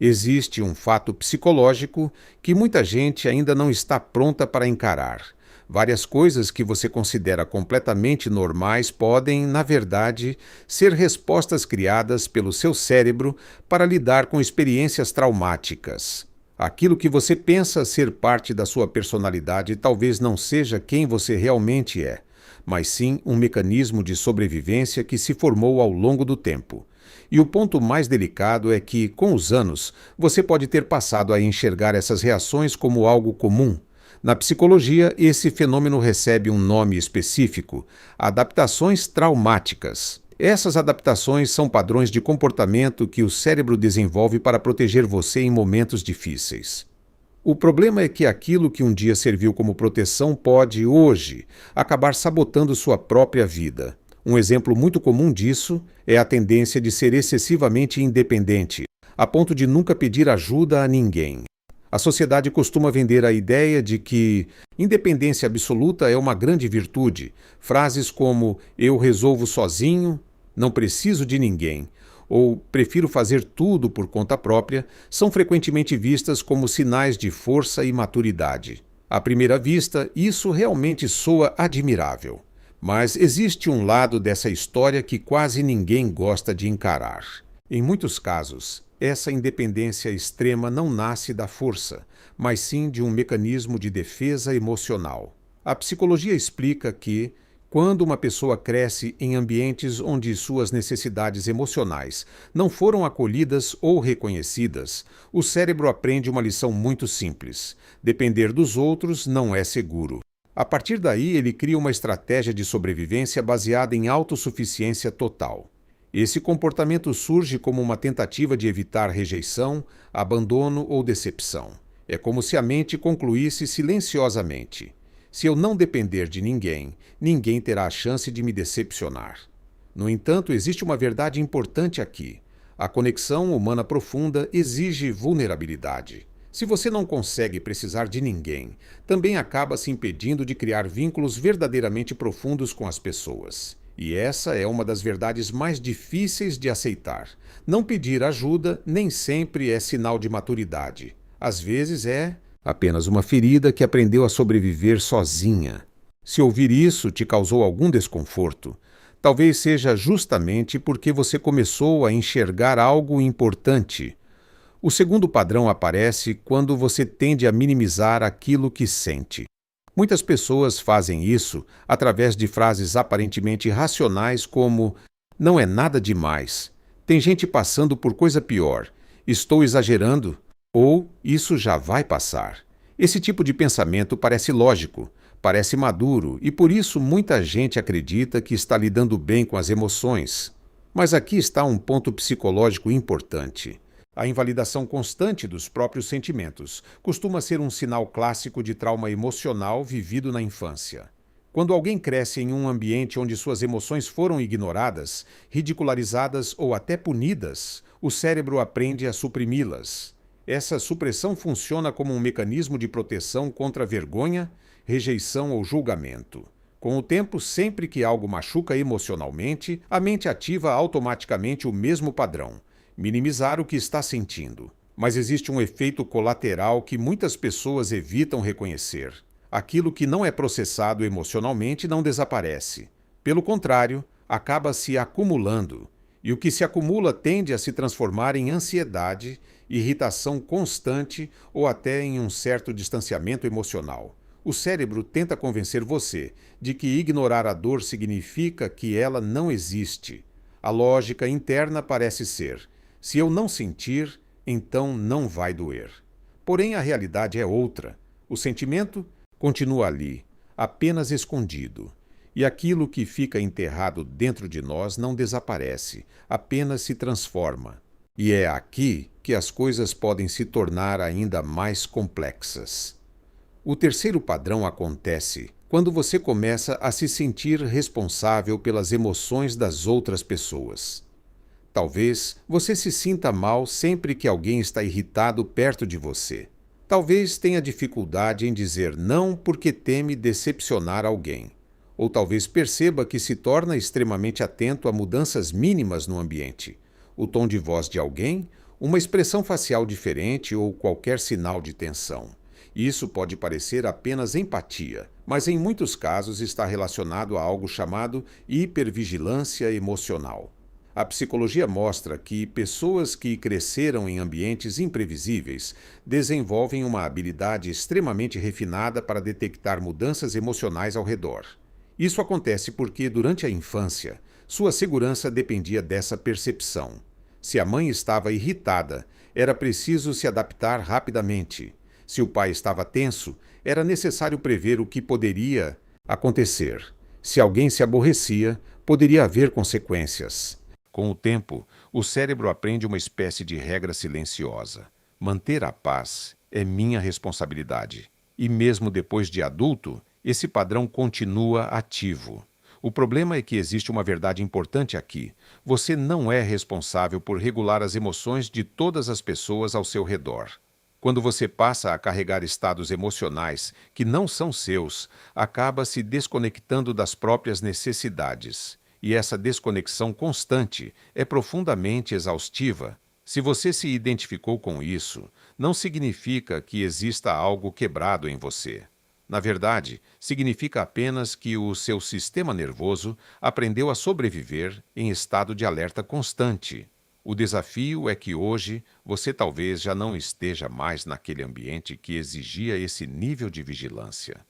Existe um fato psicológico que muita gente ainda não está pronta para encarar. Várias coisas que você considera completamente normais podem, na verdade, ser respostas criadas pelo seu cérebro para lidar com experiências traumáticas. Aquilo que você pensa ser parte da sua personalidade talvez não seja quem você realmente é, mas sim um mecanismo de sobrevivência que se formou ao longo do tempo. E o ponto mais delicado é que, com os anos, você pode ter passado a enxergar essas reações como algo comum. Na psicologia, esse fenômeno recebe um nome específico: adaptações traumáticas. Essas adaptações são padrões de comportamento que o cérebro desenvolve para proteger você em momentos difíceis. O problema é que aquilo que um dia serviu como proteção pode, hoje, acabar sabotando sua própria vida. Um exemplo muito comum disso é a tendência de ser excessivamente independente, a ponto de nunca pedir ajuda a ninguém. A sociedade costuma vender a ideia de que independência absoluta é uma grande virtude. Frases como "eu resolvo sozinho", "não preciso de ninguém" ou "prefiro fazer tudo por conta própria" são frequentemente vistas como sinais de força e maturidade. À primeira vista, isso realmente soa admirável. Mas existe um lado dessa história que quase ninguém gosta de encarar. Em muitos casos, essa independência extrema não nasce da força, mas sim de um mecanismo de defesa emocional. A psicologia explica que, quando uma pessoa cresce em ambientes onde suas necessidades emocionais não foram acolhidas ou reconhecidas, o cérebro aprende uma lição muito simples: depender dos outros não é seguro. A partir daí, ele cria uma estratégia de sobrevivência baseada em autossuficiência total. Esse comportamento surge como uma tentativa de evitar rejeição, abandono ou decepção. É como se a mente concluísse silenciosamente: se eu não depender de ninguém, ninguém terá a chance de me decepcionar. No entanto, existe uma verdade importante aqui: a conexão humana profunda exige vulnerabilidade. Se você não consegue precisar de ninguém, também acaba se impedindo de criar vínculos verdadeiramente profundos com as pessoas. E essa é uma das verdades mais difíceis de aceitar. Não pedir ajuda nem sempre é sinal de maturidade. Às vezes é apenas uma ferida que aprendeu a sobreviver sozinha. Se ouvir isso te causou algum desconforto, talvez seja justamente porque você começou a enxergar algo importante. O segundo padrão aparece quando você tende a minimizar aquilo que sente. Muitas pessoas fazem isso através de frases aparentemente racionais como "não é nada demais", "tem gente passando por coisa pior", "estou exagerando" ou "isso já vai passar". Esse tipo de pensamento parece lógico, parece maduro e por isso muita gente acredita que está lidando bem com as emoções. Mas aqui está um ponto psicológico importante. A invalidação constante dos próprios sentimentos costuma ser um sinal clássico de trauma emocional vivido na infância. Quando alguém cresce em um ambiente onde suas emoções foram ignoradas, ridicularizadas ou até punidas, o cérebro aprende a suprimi-las. Essa supressão funciona como um mecanismo de proteção contra vergonha, rejeição ou julgamento. Com o tempo, sempre que algo machuca emocionalmente, a mente ativa automaticamente o mesmo padrão: minimizar o que está sentindo. Mas existe um efeito colateral que muitas pessoas evitam reconhecer. Aquilo que não é processado emocionalmente não desaparece. Pelo contrário, acaba se acumulando. E o que se acumula tende a se transformar em ansiedade, irritação constante ou até em um certo distanciamento emocional. O cérebro tenta convencer você de que ignorar a dor significa que ela não existe. A lógica interna parece ser: se eu não sentir, então não vai doer. Porém, a realidade é outra. O sentimento continua ali, apenas escondido. E aquilo que fica enterrado dentro de nós não desaparece, apenas se transforma. E é aqui que as coisas podem se tornar ainda mais complexas. O terceiro padrão acontece quando você começa a se sentir responsável pelas emoções das outras pessoas. Talvez você se sinta mal sempre que alguém está irritado perto de você. Talvez tenha dificuldade em dizer não porque teme decepcionar alguém. Ou talvez perceba que se torna extremamente atento a mudanças mínimas no ambiente: o tom de voz de alguém, uma expressão facial diferente ou qualquer sinal de tensão. Isso pode parecer apenas empatia, mas em muitos casos está relacionado a algo chamado hipervigilância emocional. A psicologia mostra que pessoas que cresceram em ambientes imprevisíveis desenvolvem uma habilidade extremamente refinada para detectar mudanças emocionais ao redor. Isso acontece porque, durante a infância, sua segurança dependia dessa percepção. Se a mãe estava irritada, era preciso se adaptar rapidamente. Se o pai estava tenso, era necessário prever o que poderia acontecer. Se alguém se aborrecia, poderia haver consequências. Com o tempo, o cérebro aprende uma espécie de regra silenciosa. Manter a paz é minha responsabilidade. E mesmo depois de adulto, esse padrão continua ativo. O problema é que existe uma verdade importante aqui. Você não é responsável por regular as emoções de todas as pessoas ao seu redor. Quando você passa a carregar estados emocionais que não são seus, acaba se desconectando das próprias necessidades. E essa desconexão constante é profundamente exaustiva. Se você se identificou com isso, não significa que exista algo quebrado em você. Na verdade, significa apenas que o seu sistema nervoso aprendeu a sobreviver em estado de alerta constante. O desafio é que hoje você talvez já não esteja mais naquele ambiente que exigia esse nível de vigilância.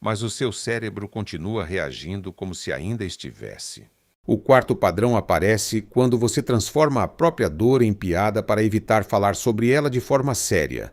Mas o seu cérebro continua reagindo como se ainda estivesse. O quarto padrão aparece quando você transforma a própria dor em piada para evitar falar sobre ela de forma séria.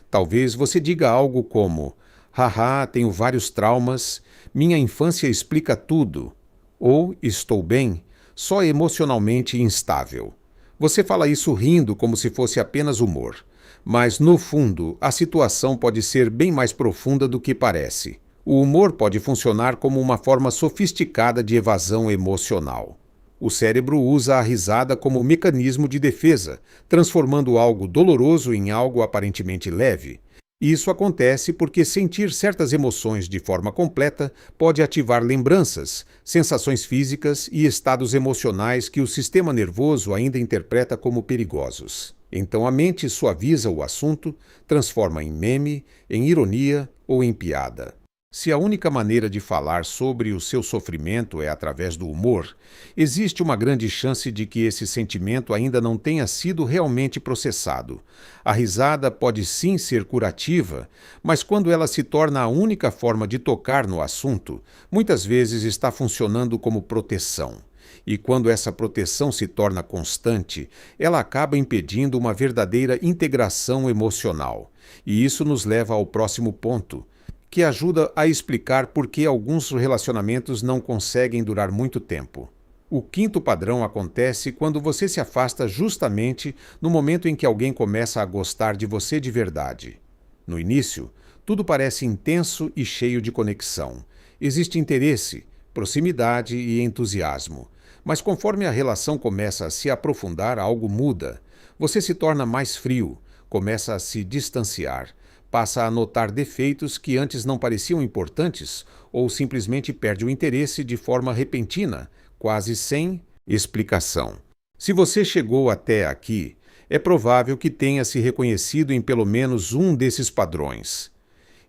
Talvez você diga algo como: haha, tenho vários traumas, minha infância explica tudo. Ou estou bem, só emocionalmente instável. Você fala isso rindo como se fosse apenas humor. Mas, no fundo, a situação pode ser bem mais profunda do que parece. O humor pode funcionar como uma forma sofisticada de evasão emocional. O cérebro usa a risada como mecanismo de defesa, transformando algo doloroso em algo aparentemente leve. Isso acontece porque sentir certas emoções de forma completa pode ativar lembranças, sensações físicas e estados emocionais que o sistema nervoso ainda interpreta como perigosos. Então a mente suaviza o assunto, transforma em meme, em ironia ou em piada. Se a única maneira de falar sobre o seu sofrimento é através do humor, existe uma grande chance de que esse sentimento ainda não tenha sido realmente processado. A risada pode sim ser curativa, mas quando ela se torna a única forma de tocar no assunto, muitas vezes está funcionando como proteção. E quando essa proteção se torna constante, ela acaba impedindo uma verdadeira integração emocional. E isso nos leva ao próximo ponto, que ajuda a explicar por que alguns relacionamentos não conseguem durar muito tempo. O quinto padrão acontece quando você se afasta justamente no momento em que alguém começa a gostar de você de verdade. No início, tudo parece intenso e cheio de conexão. Existe interesse, proximidade e entusiasmo. Mas conforme a relação começa a se aprofundar, algo muda. Você se torna mais frio, começa a se distanciar, passa a notar defeitos que antes não pareciam importantes ou simplesmente perde o interesse de forma repentina, quase sem explicação. Se você chegou até aqui, é provável que tenha se reconhecido em pelo menos um desses padrões.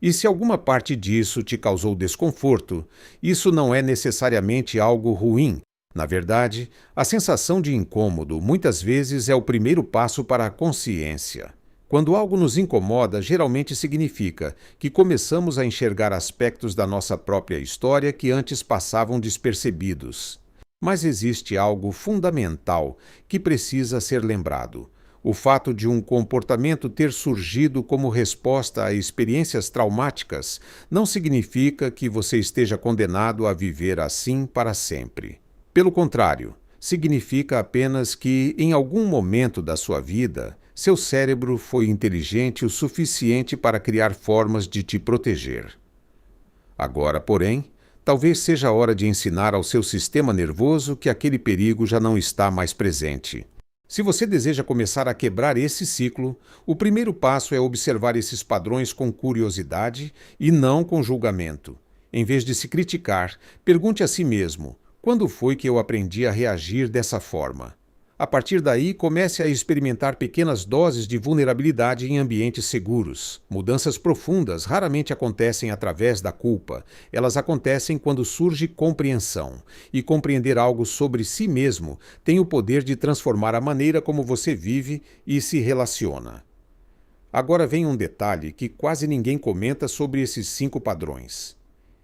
E se alguma parte disso te causou desconforto, isso não é necessariamente algo ruim. Na verdade, a sensação de incômodo muitas vezes é o primeiro passo para a consciência. Quando algo nos incomoda, geralmente significa que começamos a enxergar aspectos da nossa própria história que antes passavam despercebidos. Mas existe algo fundamental que precisa ser lembrado. O fato de um comportamento ter surgido como resposta a experiências traumáticas não significa que você esteja condenado a viver assim para sempre. Pelo contrário, significa apenas que, em algum momento da sua vida, seu cérebro foi inteligente o suficiente para criar formas de te proteger. Agora, porém, talvez seja a hora de ensinar ao seu sistema nervoso que aquele perigo já não está mais presente. Se você deseja começar a quebrar esse ciclo, o primeiro passo é observar esses padrões com curiosidade e não com julgamento. Em vez de se criticar, pergunte a si mesmo: quando foi que eu aprendi a reagir dessa forma? A partir daí, comece a experimentar pequenas doses de vulnerabilidade em ambientes seguros. Mudanças profundas raramente acontecem através da culpa. Elas acontecem quando surge compreensão. E compreender algo sobre si mesmo tem o poder de transformar a maneira como você vive e se relaciona. Agora vem um detalhe que quase ninguém comenta sobre esses 5 padrões.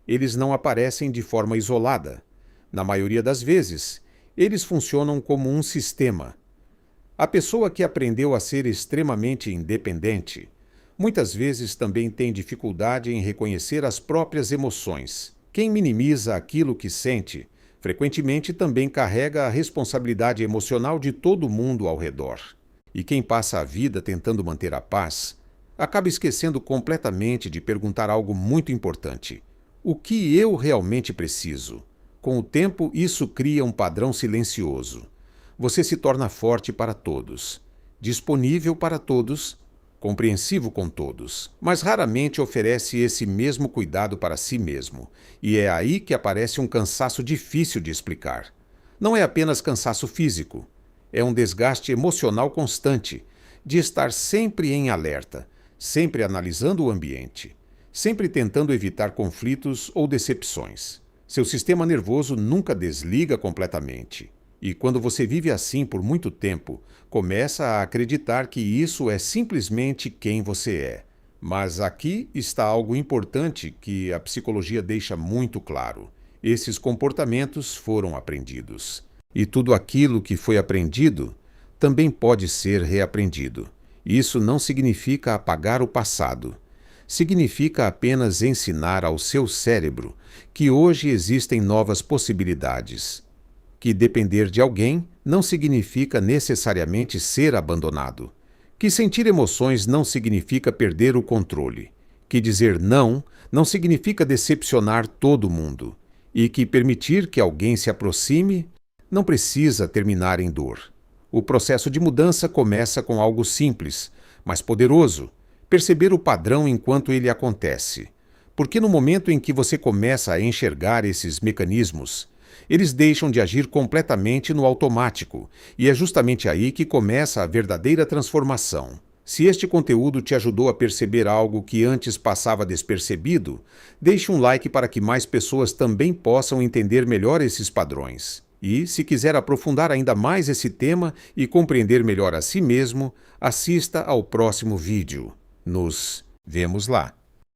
Eles não aparecem de forma isolada. Na maioria das vezes, eles funcionam como um sistema. A pessoa que aprendeu a ser extremamente independente, muitas vezes também tem dificuldade em reconhecer as próprias emoções. Quem minimiza aquilo que sente, frequentemente também carrega a responsabilidade emocional de todo mundo ao redor. E quem passa a vida tentando manter a paz, acaba esquecendo completamente de perguntar algo muito importante: o que eu realmente preciso? Com o tempo, isso cria um padrão silencioso. Você se torna forte para todos, disponível para todos, compreensivo com todos, mas raramente oferece esse mesmo cuidado para si mesmo. E é aí que aparece um cansaço difícil de explicar. Não é apenas cansaço físico, é um desgaste emocional constante, de estar sempre em alerta, sempre analisando o ambiente, sempre tentando evitar conflitos ou decepções. Seu sistema nervoso nunca desliga completamente. E quando você vive assim por muito tempo, começa a acreditar que isso é simplesmente quem você é. Mas aqui está algo importante que a psicologia deixa muito claro. Esses comportamentos foram aprendidos. E tudo aquilo que foi aprendido também pode ser reaprendido. Isso não significa apagar o passado. Significa apenas ensinar ao seu cérebro que hoje existem novas possibilidades. Que depender de alguém não significa necessariamente ser abandonado. Que sentir emoções não significa perder o controle. Que dizer não significa decepcionar todo mundo. E que permitir que alguém se aproxime não precisa terminar em dor. O processo de mudança começa com algo simples, mas poderoso: perceber o padrão enquanto ele acontece. Porque no momento em que você começa a enxergar esses mecanismos, eles deixam de agir completamente no automático, e é justamente aí que começa a verdadeira transformação. Se este conteúdo te ajudou a perceber algo que antes passava despercebido, deixe um like para que mais pessoas também possam entender melhor esses padrões. E, se quiser aprofundar ainda mais esse tema e compreender melhor a si mesmo, assista ao próximo vídeo. Nos vemos lá!